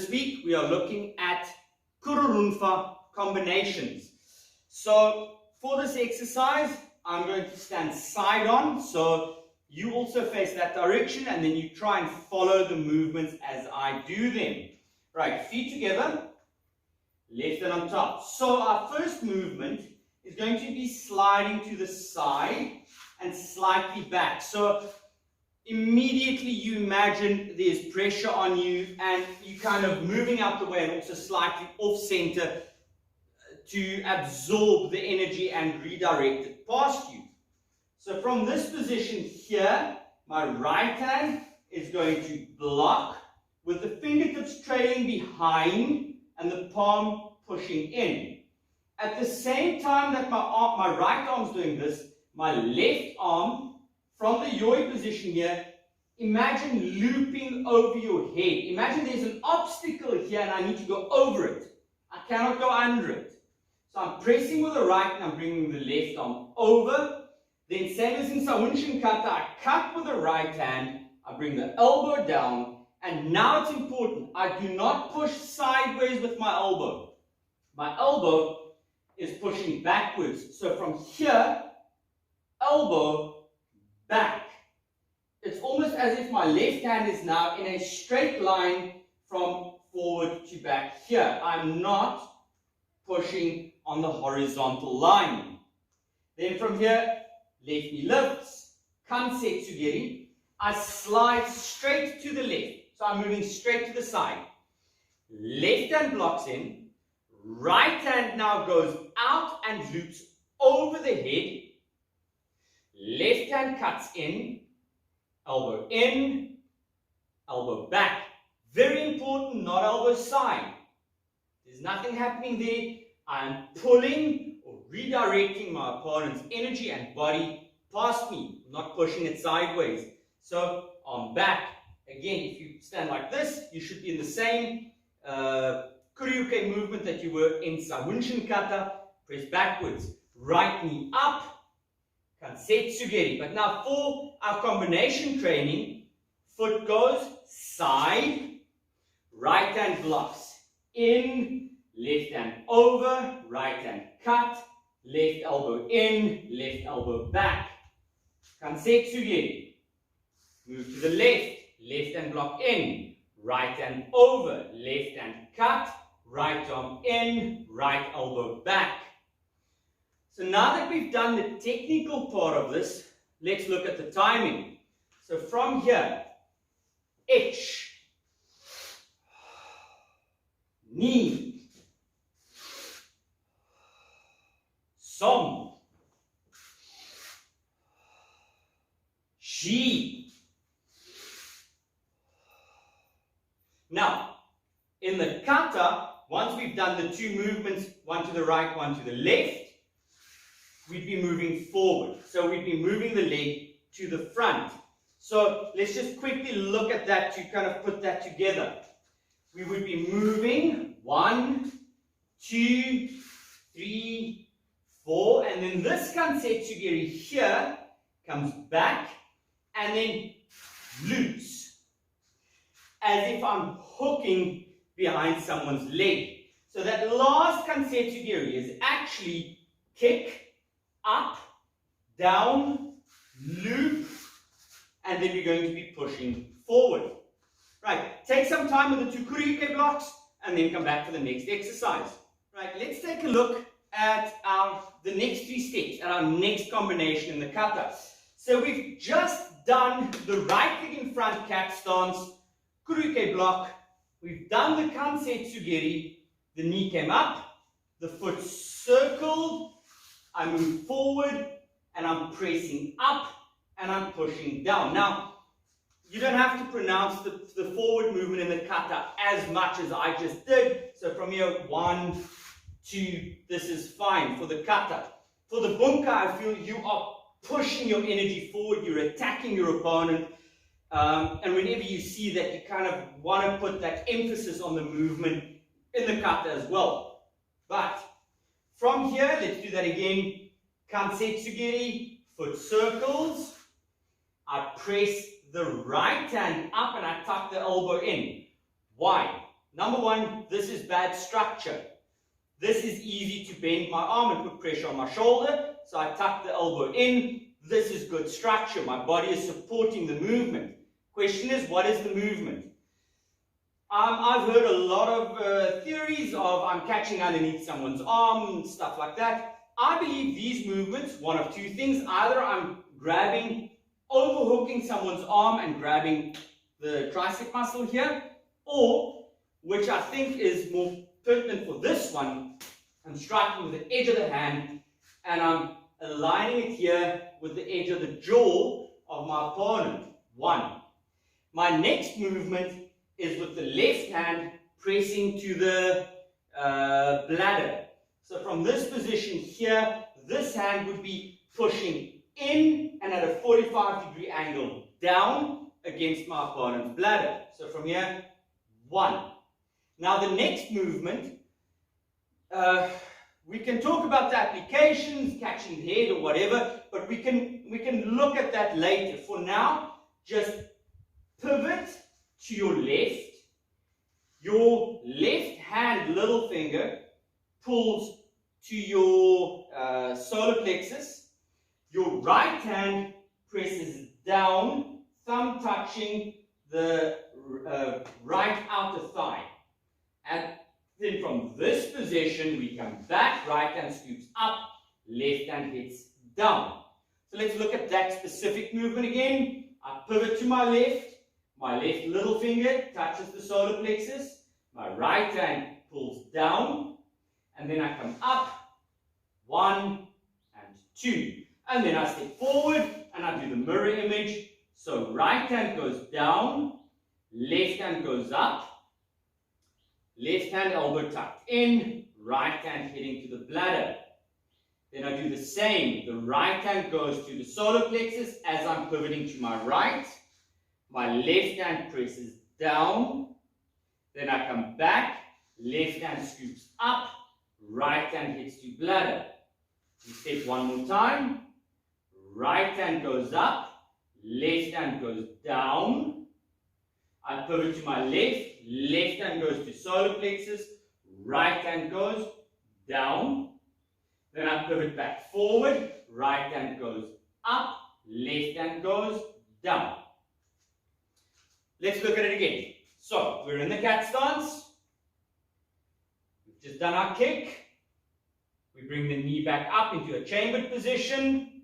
This week we are looking at Kururunfa combinations. So for this exercise, I'm going to stand side on. So you also face that direction and then you try and follow the movements as I do them. Right, feet together, left hand on top. So our first movement is going to be sliding to the side and slightly back. So immediately you imagine there's pressure on you and you kind of moving out the way and also slightly off center to absorb the energy and redirect it past you. So from this position here, my right hand is going to block with the fingertips trailing behind and the palm pushing in. At the same time that my right arm is doing this, my left arm from the yoi position here, imagine looping over your head. Imagine there's an obstacle here and I need to go over it. I cannot go under it. So I'm pressing with the right and I'm bringing the left arm over. Then same as in Sawunshin Kata, I cut with the right hand, I bring the elbow down, and now it's important, I do not push sideways with my elbow. My elbow is pushing backwards. So from here, elbow, back. It's almost as if my left hand is now in a straight line from forward to back here. I'm not pushing on the horizontal line. Then from here, left knee lifts, kansetsugeri. I slide straight to the left. So I'm moving straight to the side. Left hand blocks in. Right hand now goes out and loops over the head. Left hand cuts in. Elbow in. Elbow back. Very important, not elbow side. There's nothing happening there. I'm pulling or redirecting my opponent's energy and body past me. I'm not pushing it sideways. So arm back. Again, if you stand like this, you should be in the same Kururunfa movement that you were in Sawunshin Kata. Press backwards. Right knee up. Kansetsugeri. But now for our combination training, foot goes side. Right hand blocks in. Left hand over. Right hand cut. Left elbow in. Left elbow back. Kansetsugeri. Move to the left. Left hand block in, right hand over, left hand cut, right arm in, right elbow back. So now that we've done the technical part of this, let's look at the timing. So from here, ich, ni, som, shi. Now, in the kata, once we've done the two movements, one to the right, one to the left, we'd be moving forward. So we'd be moving the leg to the front. So let's just quickly look at that to kind of put that together. We would be moving 1, 2, 3, 4, and then this kansetsugeri here comes back and then loops. As if I'm hooking behind someone's leg. So that last kansetsugeri is actually kick, up, down, loop, and then we're going to be pushing forward. Right, take some time with the two Kururunfa blocks and then come back for the next exercise. Right, let's take a look at the next three steps, at our next combination in the kata. So we've just done the right leg in front cat stance, Kururunfa block, we've done the kansetsugeri, the knee came up, the foot circled, I move forward, and I'm pressing up, and I'm pushing down. Now, you don't have to pronounce the forward movement in the kata as much as I just did. So from here, 1, 2, this is fine for the kata. For the bunka, I feel you are pushing your energy forward, you're attacking your opponent. And whenever you see that, you kind of want to put that emphasis on the movement in the kata as well. But from here, let's do that again. Kansetsugeri, foot circles. I press the right hand up and I tuck the elbow in. Why? Number one, this is bad structure. This is easy to bend my arm and put pressure on my shoulder, so I tuck the elbow in. This is good structure. My body is supporting the movement. Question is, what is the movement? I've heard a lot of theories of I'm catching underneath someone's arm, stuff like that. I believe these movements, one of two things. Either I'm grabbing, overhooking someone's arm and grabbing the tricep muscle here, or, which I think is more pertinent for this one, I'm striking with the edge of the hand and I'm aligning it here with the edge of the jaw of my opponent. One. My next movement is with the left hand pressing to the bladder. So from this position here, this hand would be pushing in and at a 45-degree angle down against my opponent's bladder. So from here, one. Now the next movement, we can talk about the applications, catching the head or whatever, but we can look at that later. For now, just pivot to your left. Your left hand, little finger, pulls to your solar plexus. Your right hand presses down, thumb touching the right outer thigh. And then from this position, we come back, right hand scoops up, left hand hits down. So let's look at that specific movement again. I pivot to my left little finger touches the solar plexus, my right hand pulls down, and then I come up, 1 and 2. And then I step forward and I do the mirror image. So right hand goes down, left hand goes up, left hand elbow tucked in, right hand hitting to the bladder. Then I do the same. The right hand goes to the solar plexus as I'm pivoting to my right. My left hand presses down. Then I come back, left hand scoops up, right hand hits to bladder. We step one more time. Right hand goes up, left hand goes down. I pivot to my left hand goes to solar plexus, right hand goes down. Then I pivot back forward, right hand goes up, left hand goes down. Let's look at it again. So, we're in the cat stance. We've just done our kick. We bring the knee back up into a chambered position.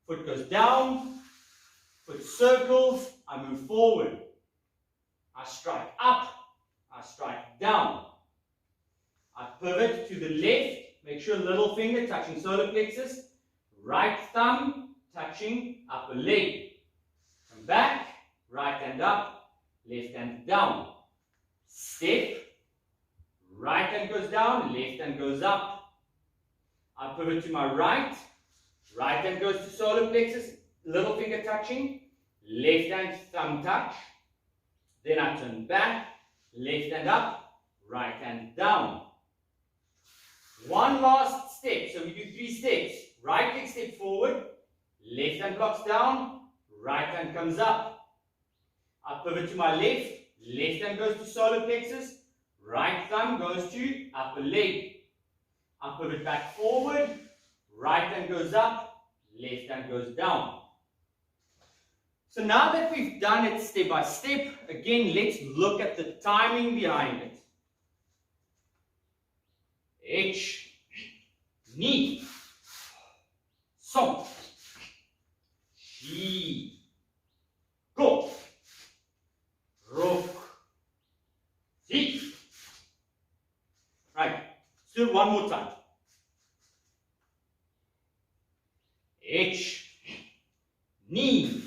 Foot goes down. Foot circles. I move forward. I strike up. I strike down. I pivot to the left. Make sure little finger touching solar plexus. Right thumb touching upper leg. Come back. Right hand up. Left hand down. Step. Right hand goes down. Left hand goes up. I pivot to my right. Right hand goes to solar plexus. Little finger touching. Left hand thumb touch. Then I turn back. Left hand up. Right hand down. One last step. So we do 3 steps. Right leg step forward. Left hand blocks down. Right hand comes up. I pivot to my left. Left hand goes to solar plexus. Right thumb goes to upper leg. I pivot back forward. Right hand goes up. Left hand goes down. So now that we've done it step by step, again, let's look at the timing behind it. H, knee, som, shi, go, rok, si. Right, let's do it one more time. H, knee,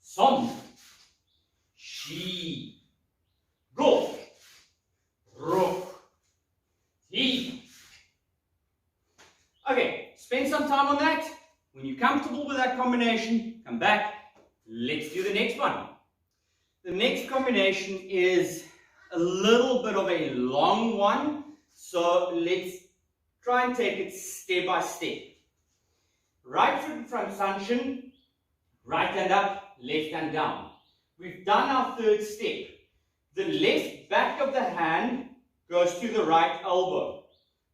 som, shi, go, rok, si. Okay, spend some time on that. When you're comfortable with that combination, come back. Let's do the next one. The next combination is a little bit of a long one, so let's try and take it step by step. Right foot in front sunshine, right hand up, left hand down. We've done our third step. the left back of the hand goes to the right elbow.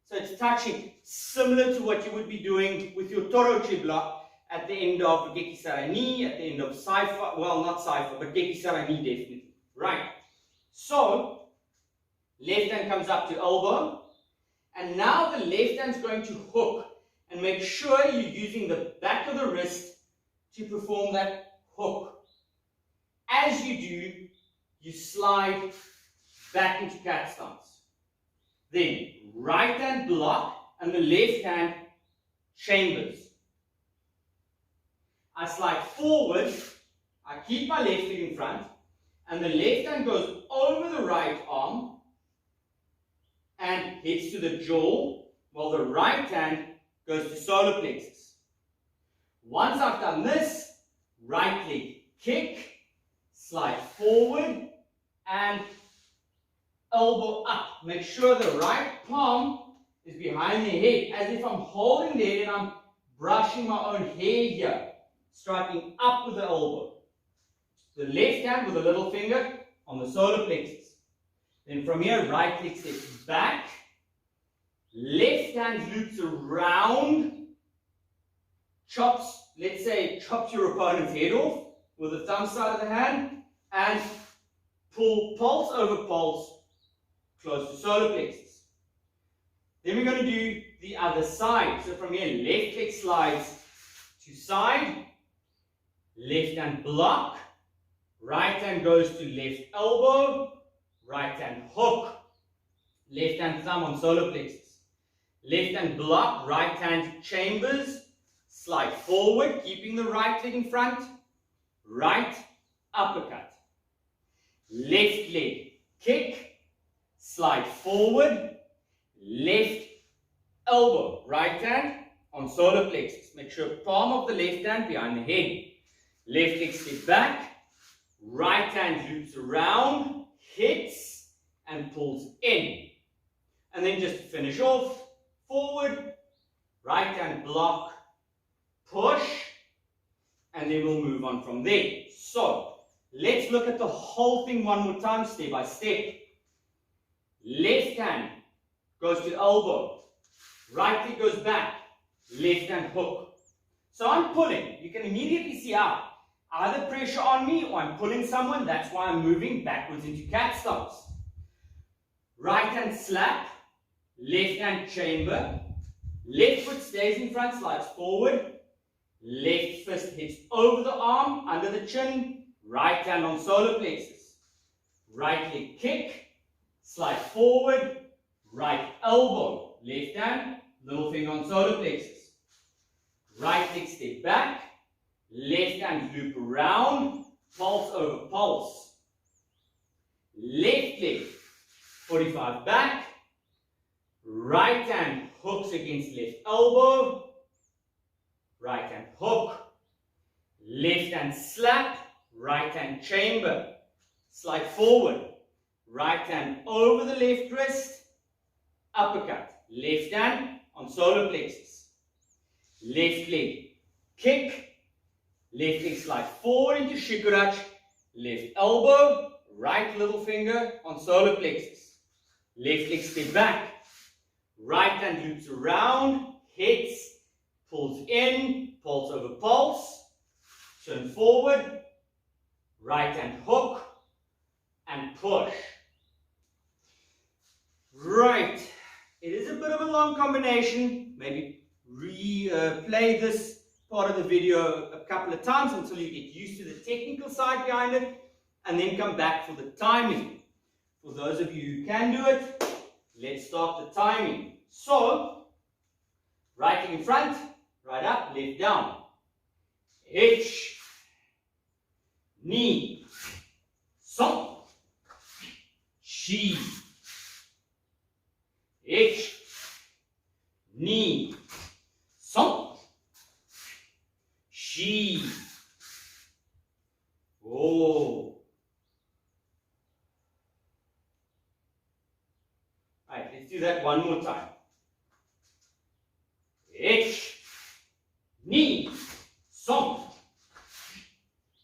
So it's touching, similar to what you would be doing with your Toroche block at the end of Geki Sarani, at the end of Saifa, well, not Saifa, but Geki Sarani definitely. Right. So, left hand comes up to elbow, and now the left hand is going to hook, and make sure you're using the back of the wrist to perform that hook. As you do, you slide back into cat stance. Then, right hand block, and the left hand chambers. I slide forward, I keep my left leg in front, and the left hand goes over the right arm and hits to the jaw, while the right hand goes to solar plexus. Once I've done this, right leg kick, slide forward, and elbow up. Make sure the right palm is behind the head, as if I'm holding the head and I'm brushing my own hair here. Striking up with the elbow. The left hand with the little finger on the solar plexus. Then from here, right leg steps back. Left hand loops around. Chops, let's say, chops your opponent's head off with the thumb side of the hand. And pull pulse over pulse close to solar plexus. Then we're going to do the other side. So from here, left leg slides to side. Left hand block, right hand goes to left elbow, right hand hook, left hand thumb on solar plexus. Left hand block, right hand chambers, slide forward, keeping the right leg in front, right uppercut. Left leg kick, slide forward, left elbow, right hand on solar plexus. Make sure palm of the left hand behind the head. Left leg step back, right hand loops around, hits, and pulls in. And then just to finish off, forward, right hand block, push, and then we'll move on from there. So, let's look at the whole thing one more time, step by step. Left hand goes to elbow, right leg goes back, left hand hook. So I'm pulling. You can immediately see how either pressure on me or I'm pulling someone. That's why I'm moving backwards into cat stance. Right hand slap, left hand chamber, left foot stays in front, slides forward, left fist hits over the arm, under the chin, right hand on solar plexus. Right leg kick, slide forward, right elbow, left hand, little finger on solar plexus. Right leg step back, left hand loop around, pulse over pulse. Left leg, 45 back, right hand hooks against left elbow, right hand hook, left hand slap, right hand chamber, slide forward, right hand over the left wrist, uppercut, left hand on solar plexus, left leg kick, left leg slide forward into Shikurach, left elbow, right little finger on solar plexus, left leg step back, right hand loops around, hits, pulls in, pulse over pulse, turn forward, right hand hook, and push. Right, it is a bit of a long combination. Maybe replay this part of the video a couple of times until you get used to the technical side behind it, and then come back for the timing. For those of you who can do it, let's start the timing. So, right leg in front, right up, left down. H, knee, son, she, H, knee, son, she, oh. Right, let's do that one more time. H, knee, son,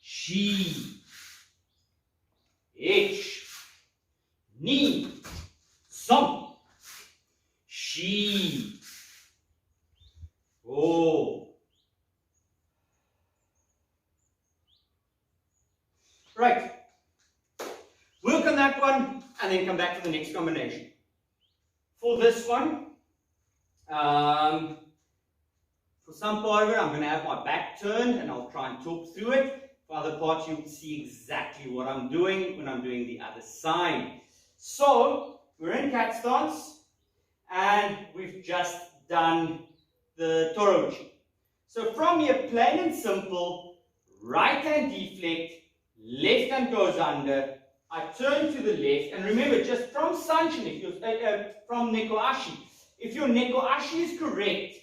she, H, Right. Work on that one and then come back to the next combination. For this one, for some part of it, I'm going to have my back turned and I'll try and talk through it. For other parts, you'll see exactly what I'm doing when I'm doing the other side. So, we're in cat stance and we've just done the Toro machine. So from here, plain and simple, right hand deflect, left hand goes under, I turn to the left, and remember, just from Sanshin, if you're from Neko Ashi, if your Neko Ashi is correct,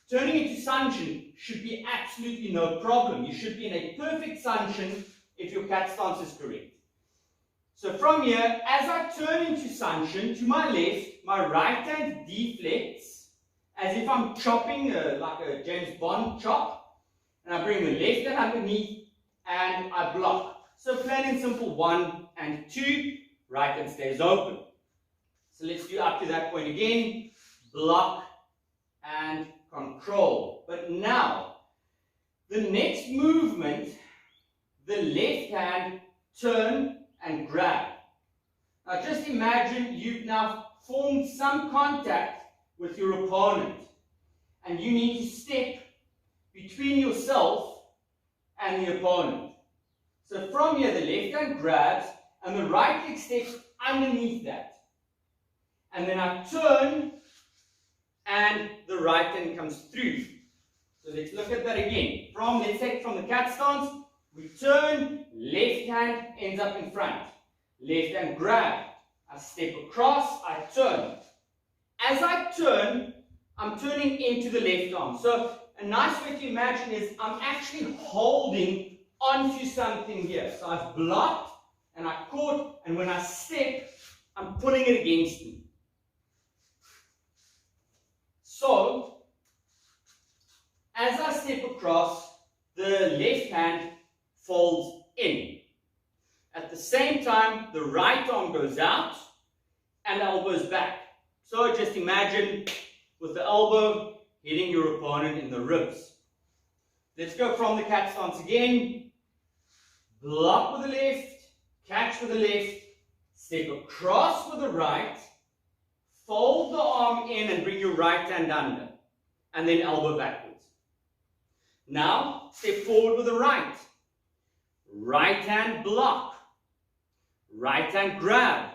turning into Sanshin should be absolutely no problem. You should be in a perfect Sanshin if your cat stance is correct. So from here, as I turn into Sanshin, to my left, my right hand deflects, as if I'm chopping like a James Bond chop, and I bring the left hand underneath, and I block. So plain and simple, 1 and 2, right hand stays open. So let's do up to that point again, block and control. But now, the next movement, the left hand, turn and grab. Now just imagine you've now formed some contact with your opponent, and you need to step between yourself and the opponent. So from here, the left hand grabs, and the right leg steps underneath that. And then I turn, and the right hand comes through. So let's look at that again. Let's say from the cat stance, we turn, left hand ends up in front. Left hand grab, I step across, I turn. As I turn, I'm turning into the left arm. So a nice way to imagine is I'm actually holding onto something here. So I've blocked and I caught, and when I step, I'm pulling it against me. So, as I step across, the left hand folds in. At the same time, the right arm goes out and elbows back. So just imagine with the elbow hitting your opponent in the ribs. Let's go from the cat stance again. Block with the left, catch with the left, step across with the right, fold the arm in and bring your right hand under, and then elbow backwards. Now, step forward with the right. Right hand block, right hand grab.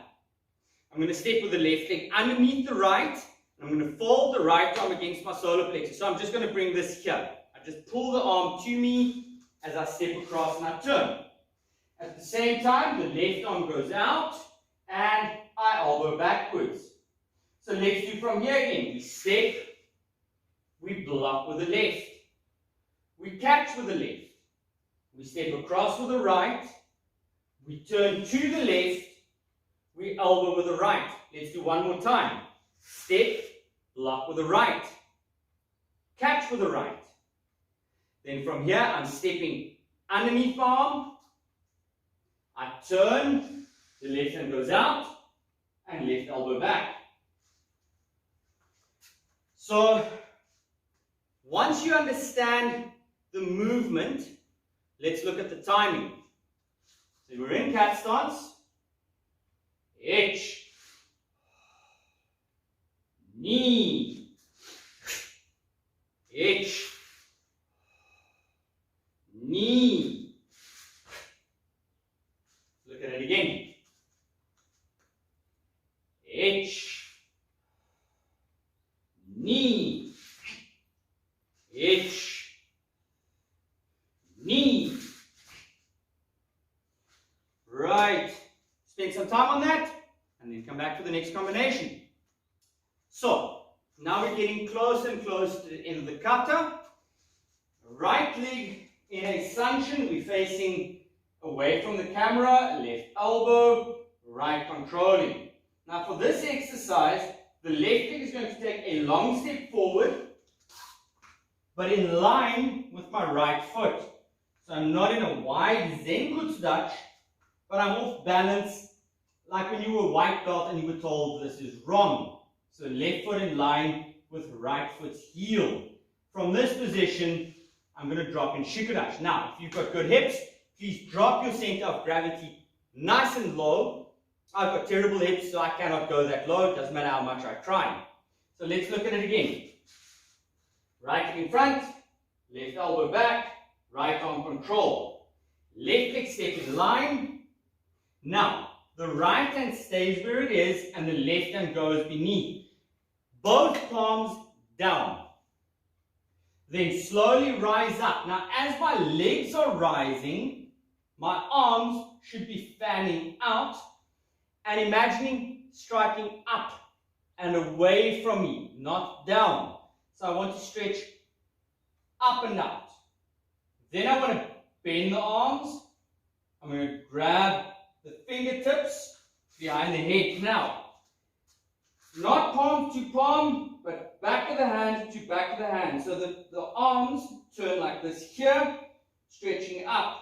I'm going to step with the left leg underneath the right, and I'm going to fold the right arm against my solar plexus. So I'm just going to bring this here. I just pull the arm to me as I step across and I turn. At the same time, the left arm goes out and I elbow backwards. So let's do from here again. We step, we block with the left, we catch with the left, we step across with the right, we turn to the left, we elbow with the right. Let's do one more time. Step, block with the right, catch with the right. Then from here, I'm stepping underneath my arm, I turn, the left hand goes out, and left elbow back. So, once you understand the movement, let's look at the timing. So we're in cat stance. Hitch, knee, hitch, knee. Look at it again. Hitch, knee, hitch, knee. Right. Spend some time on that and then come back to the next combination. So, now we're getting closer and closer to the end of the kata. Right leg in a Sanshin, we're facing away from the camera, left elbow, right controlling. Now for this exercise, the left leg is going to take a long step forward, but in line with my right foot. So I'm not in a wide Zenkuts Dutch, but I'm off balance, like when you were white belt and you were told this is wrong. So left foot in line with right foot's heel. From this position, I'm going to drop in Shikudash. Now, if you've got good hips, if please drop your center of gravity nice and low. I've got terrible hips, so I cannot go that low. It doesn't matter how much I try. So let's look at it again. Right leg in front, left elbow back, right arm control. Left leg step in line. Now, the right hand stays where it is and the left hand goes beneath. Both palms down. Then slowly rise up. Now, as my legs are rising, my arms should be fanning out and imagining striking up and away from me, not down. So I want to stretch up and out. Then I want to bend the arms. I'm going to grab the fingertips behind the head now. Not palm to palm, but back of the hand to back of the hand. So that the arms turn like this here, stretching up.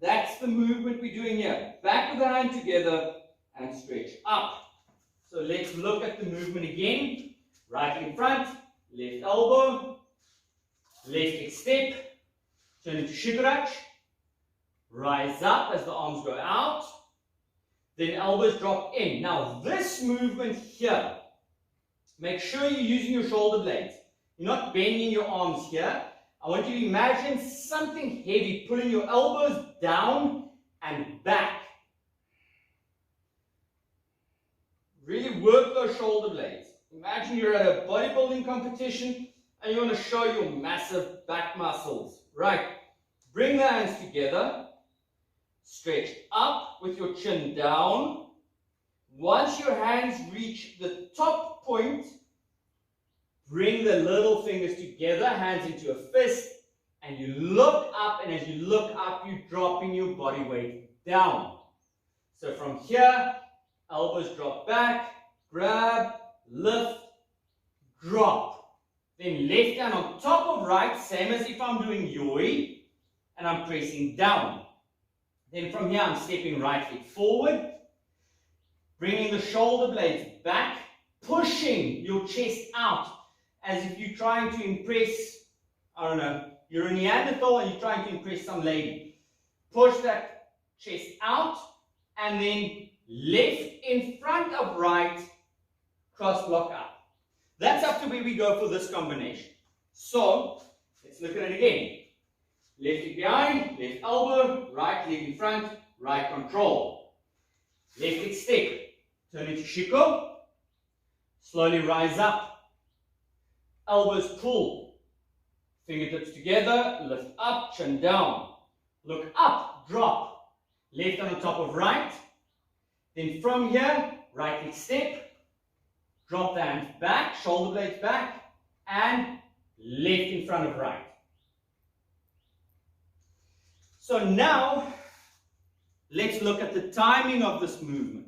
That's the movement we're doing here. Back of the hand together and stretch up. So let's look at the movement again. Right leg in front, left elbow, left leg step, turn into shikarach. Rise up as the arms go out. Then elbows drop in. Now this movement here, make sure you're using your shoulder blades. You're not bending your arms here. I want you to imagine something heavy, pulling your elbows down and back. Really work those shoulder blades. Imagine you're at a bodybuilding competition and you want to show your massive back muscles. Right. Bring the hands together. Stretch up with your chin down. Once your hands reach the top point, bring the little fingers together, hands into a fist, and you look up, and as you look up, you're dropping your body weight down. So from here, elbows drop back, grab, lift, drop. Then left hand on top of right, same as if I'm doing yoi, and I'm pressing down. Then from here, I'm stepping right leg forward, bringing the shoulder blades back, pushing your chest out as if you're trying to impress, I don't know, you're a Neanderthal and you're trying to impress some lady. Push that chest out and then left in front of right, cross block up. That's up to where we go for this combination. So, let's look at it again. Left leg behind, left elbow, right leg in front, right control. Left leg step, turn into shiko. Slowly rise up. Elbows pull. Fingertips together, lift up, chin down. Look up, drop. Left on top of right. Then from here, right leg step. Drop the hands back, shoulder blades back, and left in front of right. So now, let's look at the timing of this movement.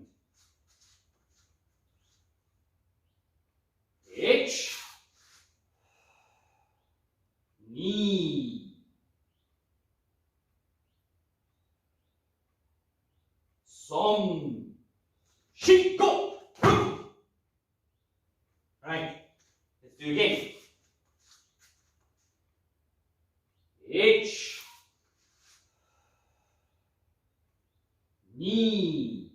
Ich, knee, som, shiko. Right, let's do it again. Ich, knee,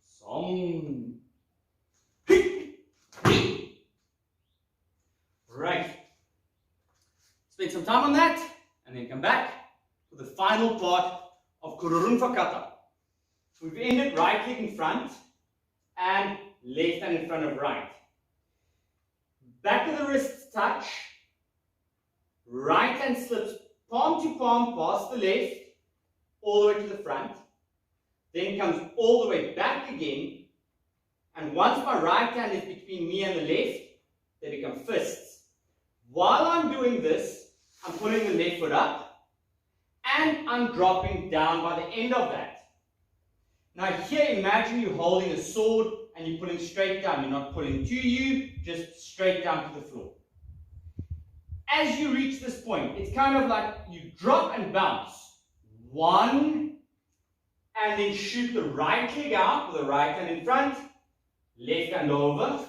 som, right. Spend some time on that and then come back to the final part of Kururunfa Kata. We've ended right leg in front and left hand in front of right. Back of the wrists touch, right hand slips palm to palm past the left, all the way to the front, then comes all the way back again, and once my right hand is between me and the left, they become fists. While I'm doing this, I'm pulling the left foot up, and I'm dropping down by the end of that. Now here, imagine you're holding a sword and you're pulling straight down. You're not pulling to you, just straight down to the floor. As you reach this point, it's kind of like you drop and bounce. One, and then shoot the right leg out with the right hand in front, left hand over,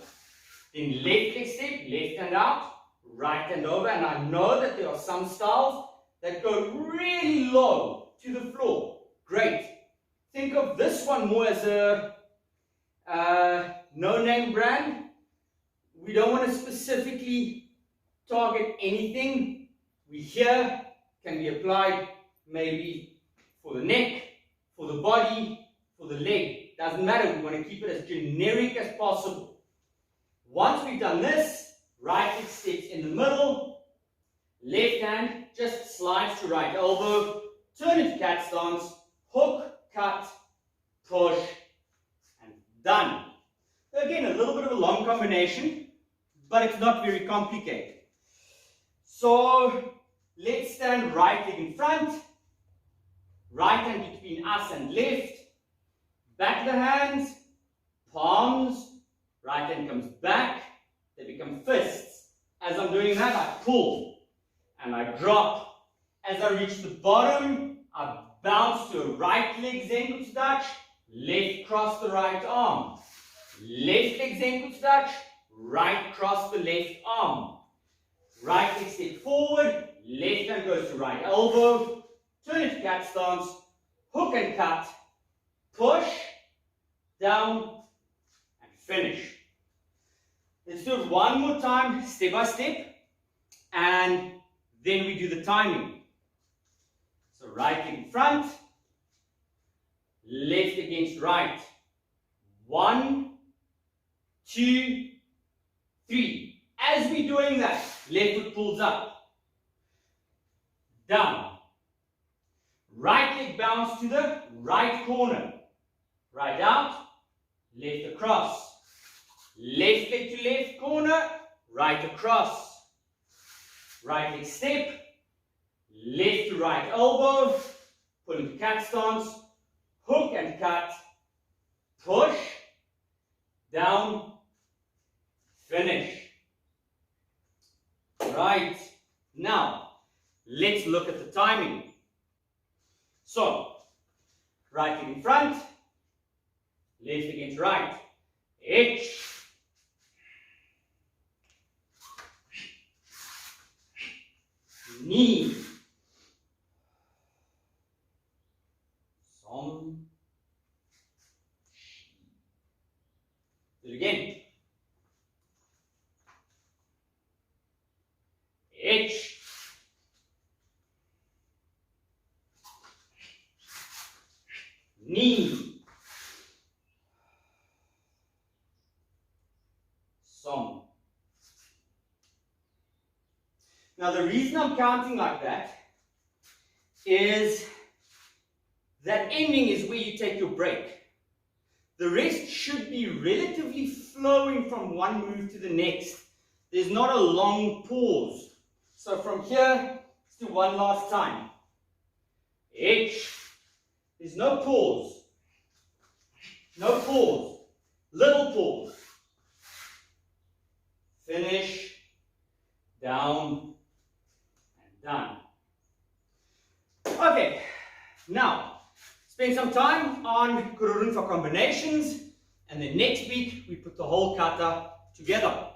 then left leg step, left hand out, right hand over, and I know that there are some styles that go really low to the floor. Great. Think of this one more as a no-name brand. We don't want to specifically target anything. We here can be applied maybe for the neck, for the body, for the leg. Doesn't matter. We want to keep it as generic as possible. Once we've done this, right leg steps in the middle, left hand just slides to right elbow, turn into cat stance, hook, cut, push, and done. Again, a little bit of a long combination, but it's not very complicated. So let's stand right leg in front, right hand between us and left, back of the hands, palms, right hand comes back, they become fists. As I'm doing that, I pull and I drop. As I reach the bottom, I bounce to a right leg Zenku touch, left cross the right arm. Left leg Zenku touch, right cross the left arm. Right leg step forward, left hand goes to right elbow, turn into cat stance, hook and cut, push, down, and finish. Let's do it one more time, step by step, and then we do the timing. So right leg in front, left against right. 1, 2, 3. As we're doing that, left foot pulls up, down. Right leg bounce to the right corner. Right out, left across. Left leg to left corner, right across. Right leg step, left to right elbow, pull into cat stance, hook and cut, push, down, finish. Right, now let's look at the timing. So, right leg in front, left against right, H, knee, som, do it again, H, knee, som. Now the reason I'm counting like that is that ending is where you take your break. The rest should be relatively flowing from one move to the next. There's not a long pause. So from here, let's do one last time. H, there's no pause. No pause. Little pause. Finish, down, and done. Okay, now spend some time on Kururunfa Combinations, and then next week we put the whole kata together.